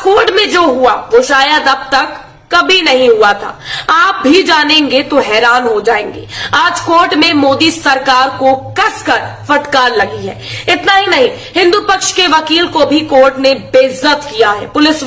Court में जो हुआ वो शायद अब तक कभी नहीं हुआ था। आप भी जानेंगे तो हैरान हो जाएंगे। आज कोर्ट में मोदी सरकार को कसकर फटकार लगी है। इतना ही नहीं, हिंदू पक्ष के वकील को भी कोर्ट ने बेइज्जत किया है। पुलिस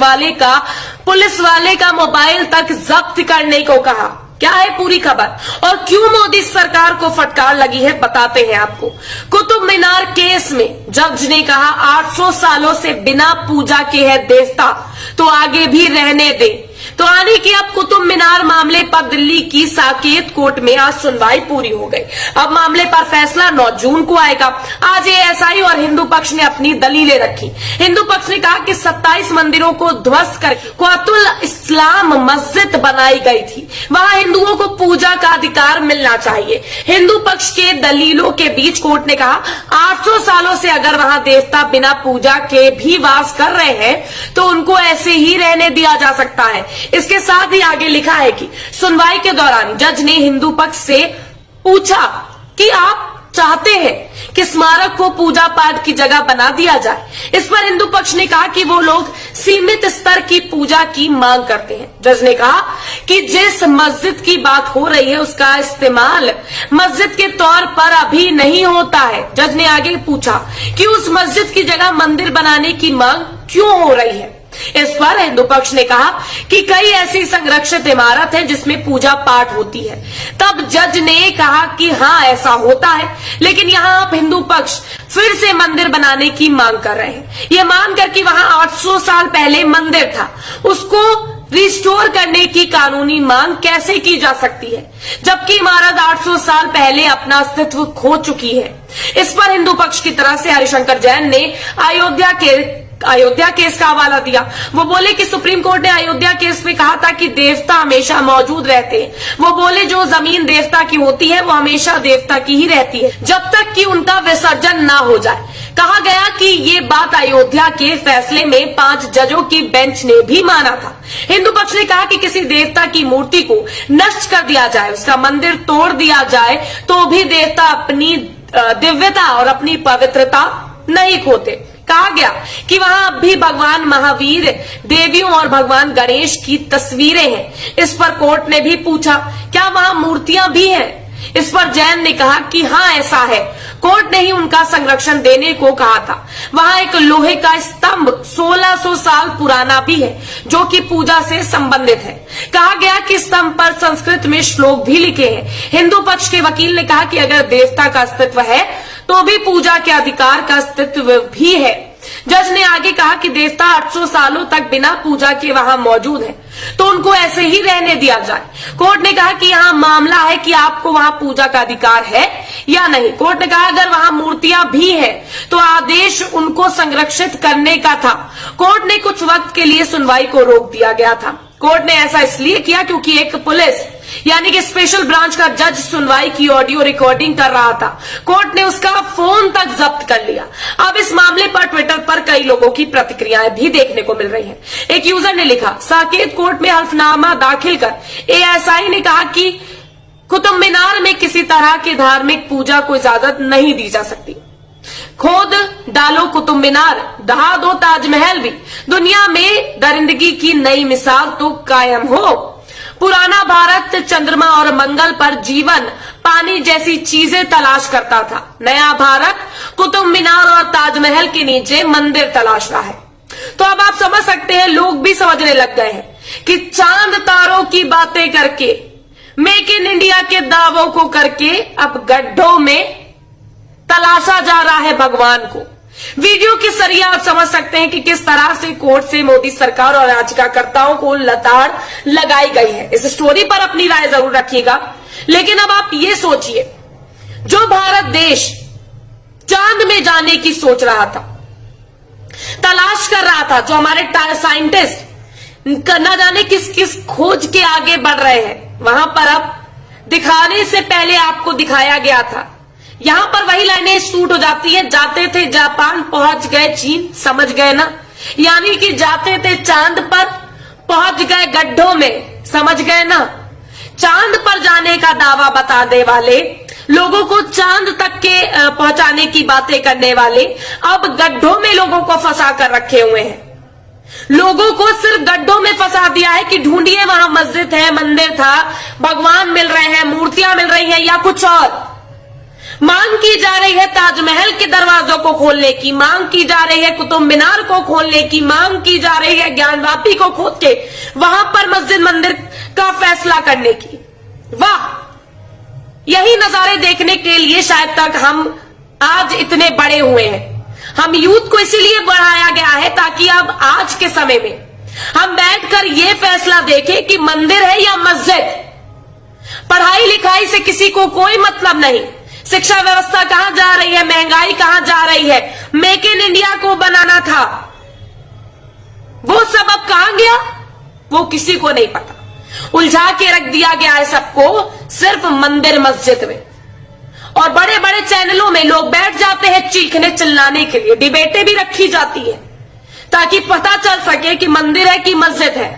वाले का मोबाइल तक जब्त करने को कहा। क्या है पूरी खबर और क्यों मोदी सरकार को फटकार लगी है, बताते हैं आपको। कुतुब मीनार केस में जज ने कहा 800 सालों से बिना पूजा के है देवता, तो आगे भी रहने दे। तो आने की अब कुतुब मीनार मामले पर दिल्ली की साकेत कोर्ट में आज सुनवाई पूरी हो गई। अब मामले पर फैसला 9 जून को आएगा। आज एएसआई और हिंदू पक्ष ने अपनी दलीलें रखी। हिंदू पक्ष ने कहा कि 27 मंदिरों को ध्वस्त कर कुतुल इस्लाम मस्जिद बनाई गई थी, वहां हिंदुओं को पूजा का अधिकार मिलना चाहिए। हिंदू पक्ष के दलीलों के बीच कोर्ट ने कहा 800 सालों से अगर वहां देवता बिना पूजा के भी वास कर रहे हैं तो उनको ऐसे ही रहने दिया जा सकता है। इसके साथ ही आगे लिखा है कि सुनवाई के दौरान जज ने हिंदू पक्ष से पूछा कि आप चाहते हैं कि स्मारक को पूजा पाठ की जगह बना दिया जाए। इस पर हिंदू पक्ष ने कहा कि वो लोग सीमित स्तर की पूजा की मांग करते हैं। जज ने कहा कि जिस मस्जिद की बात हो रही है उसका इस्तेमाल मस्जिद के तौर पर अभी नहीं होता है। जज ने आगे पूछा कि उस मस्जिद की जगह मंदिर बनाने की मांग क्यों हो रही है। इस पर हिंदू पक्ष ने कहा कि कई ऐसी संरक्षित इमारत है जिसमें पूजा पाठ होती है। तब जज ने कहा कि हाँ ऐसा होता है, लेकिन यहाँ आप हिंदू पक्ष फिर से मंदिर बनाने की मांग कर रहे हैं। ये मानकर कि वहां 800 साल पहले मंदिर था, उसको रिस्टोर करने की कानूनी मांग कैसे की जा सकती है, जबकि इमारत 800 साल पहले अपना अस्तित्व खो चुकी है। इस पर हिंदू पक्ष की तरफ से हरिशंकर जैन ने अयोध्या केस का हवाला दिया। वो बोले कि सुप्रीम कोर्ट ने अयोध्या केस में कहा था कि देवता हमेशा मौजूद रहते हैं। वो बोले जो जमीन देवता की होती है वो हमेशा देवता की ही रहती है जब तक कि उनका विसर्जन ना हो जाए। कहा गया कि ये बात अयोध्या के फैसले में 5 जजों की बेंच ने भी माना था। हिंदू पक्ष ने कहा कि किसी देवता की मूर्ति को नष्ट कर दिया जाए, उसका मंदिर तोड़ दिया जाए तो भी देवता अपनी दिव्यता और अपनी पवित्रता नहीं खोते। कहा गया कि वहां अब भी भगवान महावीर, देवियों और भगवान गणेश की तस्वीरें हैं। इस पर कोर्ट ने भी पूछा क्या वहां मूर्तियां भी हैं। इस पर जैन ने कहा कि हाँ ऐसा है। कोर्ट ने ही उनका संरक्षण देने को कहा था। वहां एक लोहे का स्तंभ 1600 साल पुराना भी है जो कि पूजा से संबंधित है। कहा गया कि स्तंभ पर संस्कृत में श्लोक भी लिखे हैं। हिंदू पक्ष के वकील ने कहा कि अगर देवता का अस्तित्व है तो भी पूजा के अधिकार का अस्तित्व भी है। जज ने आगे कहा कि देवता 800 सालों तक बिना पूजा के वहां मौजूद है तो उनको ऐसे ही रहने दिया जाए। कोर्ट ने कहा कि यहाँ मामला है कि आपको वहां पूजा का अधिकार है या नहीं। कोर्ट ने कहा अगर वहां मूर्तियां भी हैं तो आदेश उनको संरक्षित करने का था। कोर्ट ने कुछ वक्त के लिए सुनवाई को रोक दिया गया था। कोर्ट ने ऐसा इसलिए किया क्योंकि एक पुलिस यानी कि स्पेशल ब्रांच का जज सुनवाई की ऑडियो रिकॉर्डिंग कर रहा था। कोर्ट ने उसका फोन तक जब्त कर लिया। अब इस मामले पर ट्विटर पर कई लोगों की प्रतिक्रियाएं भी देखने को मिल रही हैं। एक यूजर ने लिखा साकेत कोर्ट में हल्फनामा दाखिल कर एएसआई ने कहा कि कुतुब मीनार में किसी तरह की धार्मिक पूजा को इजाजत नहीं दी जा सकती। खोद डालो कुतुब मीनार, दहा दो ताजमहल भी, दुनिया में दरिंदगी की नई मिसाल तो कायम हो। पुराना भारत चंद्रमा और मंगल पर जीवन पानी जैसी चीजें तलाश करता था। नया भारत कुतुब मीनार और ताजमहल के नीचे मंदिर तलाश रहा है। तो अब आप समझ सकते हैं, लोग भी समझने लग गए हैं कि चांद तारों की बातें करके, मेक इन इंडिया के दावों को करके अब गड्ढों में तलाशा जा रहा है भगवान को। वीडियो के जरिए आप समझ सकते हैं कि किस तरह से कोर्ट से मोदी सरकार और याचिकाकर्ताओं को लताड़ लगाई गई है। इस स्टोरी पर अपनी राय जरूर रखिएगा। लेकिन अब आप ये सोचिए, जो भारत देश चांद में जाने की सोच रहा था, तलाश कर रहा था, जो हमारे साइंटिस्ट न जाने किस किस खोज के आगे बढ़ रहे हैं, वहां पर अब दिखाने से पहले आपको दिखाया गया था। यहां पर वही लाइनें शूट हो जाती है, जाते थे जापान पहुंच गए चीन, समझ गए ना। यानी कि जाते थे चांद पर पहुंच गए गड्ढों में, समझ गए ना। चांद पर जाने का दावा बताने वाले, लोगों को चांद तक के पहुंचाने की बातें करने वाले अब गड्ढों में लोगों को फंसा कर रखे हुए हैं। लोगों को सिर्फ गड्ढों में फंसा दिया है कि ढूंढिए वहां मस्जिद है, मंदिर था, भगवान मिल रहे हैं, मूर्तियां मिल रही हैं या कुछ और। मांग की जा रही है ताजमहल के दरवाजों को खोलने की, मांग की जा रही है कुतुब मीनार को खोलने की, मांग की जा रही है ज्ञानवापी को खोद के वहां पर मस्जिद मंदिर का फैसला करने की। वाह, यही नजारे देखने के लिए शायद तक हम आज इतने बड़े हुए हैं। हम यूथ को इसीलिए बढ़ाया गया है ताकि अब आज के समय में हम बैठकर यह फैसला देखें कि मंदिर है या मस्जिद। पढ़ाई लिखाई से किसी को कोई मतलब नहीं, शिक्षा व्यवस्था कहां जा रही है, महंगाई कहां जा रही है, मेक इन इंडिया को बनाना था, वो सब अब कहां गया वो किसी को नहीं पता। उलझा के रख दिया गया है सबको सिर्फ मंदिर मस्जिद में। और बड़े बड़े चैनलों में लोग बैठ जाते हैं चीखने चिल्लाने के लिए, डिबेटें भी रखी जाती है ताकि पता चल सके कि मंदिर है कि मस्जिद है।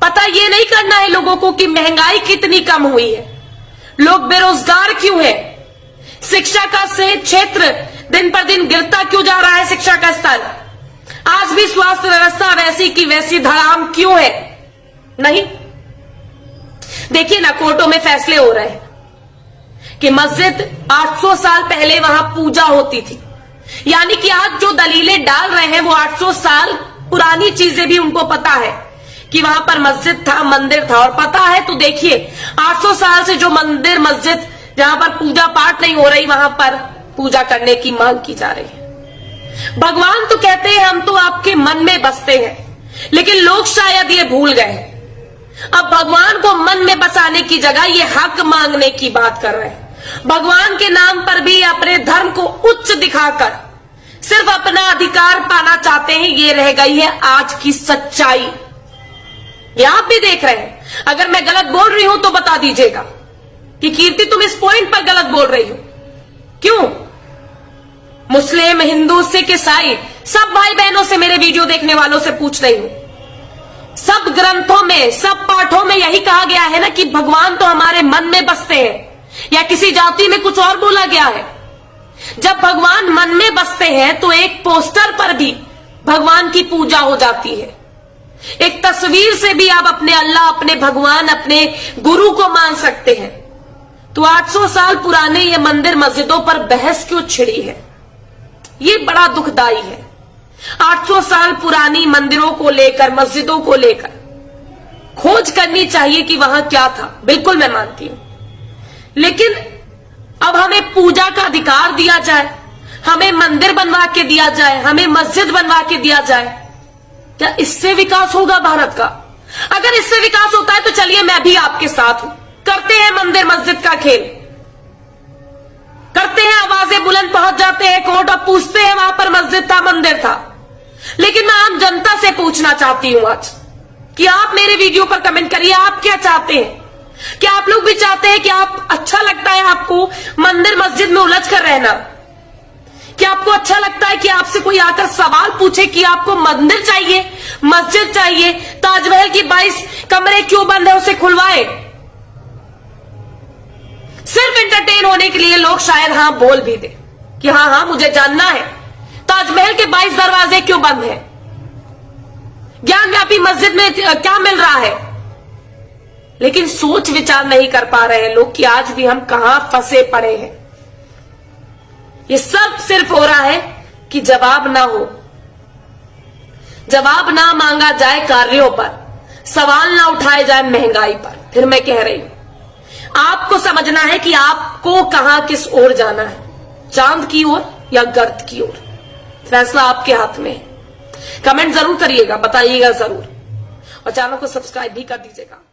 पता ये नहीं करना है लोगों को कि महंगाई कितनी कम हुई है, लोग बेरोजगार क्यों है, शिक्षा का क्षेत्र दिन पर दिन गिरता क्यों जा रहा है, शिक्षा का स्तर, आज भी स्वास्थ्य व्यवस्था वैसी की वैसी धड़ाम क्यों है। नहीं, देखिए ना, कोर्टों में फैसले हो रहे हैं कि मस्जिद 800 साल पहले वहां पूजा होती थी, यानी कि आज जो दलीलें डाल रहे हैं वो 800 साल पुरानी चीजें भी उनको पता है कि वहां पर मस्जिद था, मंदिर था। और पता है तो देखिए, 800 साल से जो मंदिर मस्जिद जहां पर पूजा पाठ नहीं हो रही वहां पर पूजा करने की मांग की जा रही है। भगवान तो कहते हैं हम तो आपके मन में बसते हैं, लेकिन लोग शायद ये भूल गए हैं। अब भगवान को मन में बसाने की जगह ये हक मांगने की बात कर रहे हैं। भगवान के नाम पर भी अपने धर्म को उच्च दिखाकर सिर्फ अपना अधिकार पाना चाहते हैं। ये रह गई है आज की सच्चाई, ये आप भी देख रहे हैं। अगर मैं गलत बोल रही हूं तो बता दीजिएगा कि कीर्ति तुम इस पॉइंट पर गलत बोल रही हो। क्यों? मुस्लिम, हिंदू, सिख, ईसाई सब भाई बहनों से, मेरे वीडियो देखने वालों से पूछ रही हूं, सब ग्रंथों में, सब पाठों में यही कहा गया है ना कि भगवान तो हमारे मन में बसते हैं, या किसी जाति में कुछ और बोला गया है? जब भगवान मन में बसते हैं तो एक पोस्टर पर भी भगवान की पूजा हो जाती है, एक तस्वीर से भी आप अपने अल्लाह, अपने भगवान, अपने गुरु को मान सकते हैं। तो 800 साल पुराने ये मंदिर मस्जिदों पर बहस क्यों छिड़ी है? ये बड़ा दुखदाई है। 800 साल पुरानी मंदिरों को लेकर, मस्जिदों को लेकर खोज करनी चाहिए कि वहां क्या था, बिल्कुल मैं मानती हूं, लेकिन अब हमें पूजा का अधिकार दिया जाए, हमें मंदिर बनवा के दिया जाए, हमें मस्जिद बनवा के दिया जाए, क्या इससे विकास होगा भारत का? अगर इससे विकास होता है तो चलिए मैं भी आपके साथ हूं, करते हैं मंदिर मस्जिद का खेल, करते हैं, आवाजें बुलंद पहुंच जाते हैं कोर्ट और पूछते हैं वहां पर मस्जिद था, मंदिर था। लेकिन मैं आम जनता से पूछना चाहती हूं आज कि आप मेरे वीडियो पर कमेंट करिए, आप क्या चाहते हैं? क्या आप लोग भी चाहते हैं कि आप, अच्छा लगता है आपको मंदिर मस्जिद में उलझ कर रहना? क्या आपको अच्छा लगता है कि आपसे कोई आकर सवाल पूछे कि आपको मंदिर चाहिए, मस्जिद चाहिए, ताजमहल की 22 कमरे क्यों बंद है, उसे खुलवाए? सिर्फ एंटरटेन होने के लिए लोग शायद हाँ बोल भी दे कि हाँ हाँ मुझे जानना है ताजमहल के 22 दरवाजे क्यों बंद हैं, ज्ञानव्यापी मस्जिद में क्या मिल रहा है। लेकिन सोच विचार नहीं कर पा रहे हैं लोग कि आज भी हम कहां फंसे पड़े हैं। ये सब सिर्फ हो रहा है कि जवाब ना हो, जवाब ना मांगा जाए कार्यों पर, सवाल ना उठाए जाए महंगाई पर। फिर मैं कह रही हूं, आपको समझना है कि आपको कहां, किस ओर जाना है, चांद की ओर या गर्त की ओर, फैसला आपके हाथ में है। कमेंट जरूर करिएगा, बताइएगा जरूर, और चैनल को सब्सक्राइब भी कर दीजिएगा।